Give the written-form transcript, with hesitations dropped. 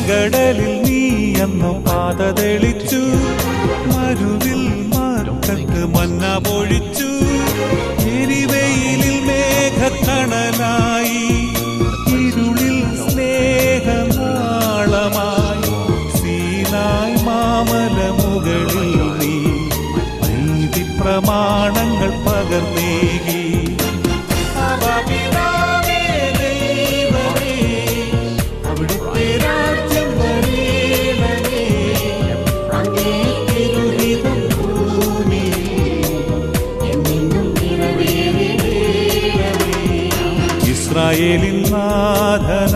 ചെങ്കടലിൽ നീ അന്നു പാത തെളിച്ചു, മരുവിൽ മക്കൾക്ക് മന്ന പൊഴിച്ചു, എരിവെയിലിൽ മേഘക്കണലായി, ഇരുളിൽ സ്നേഹനാളമായി, സീനായ് മാമല മുകളിൽ നീ നീതി പ്രമാണങ്ങൾ പകർന്നേകി. ഇസ്രായേലിൻ നാഥന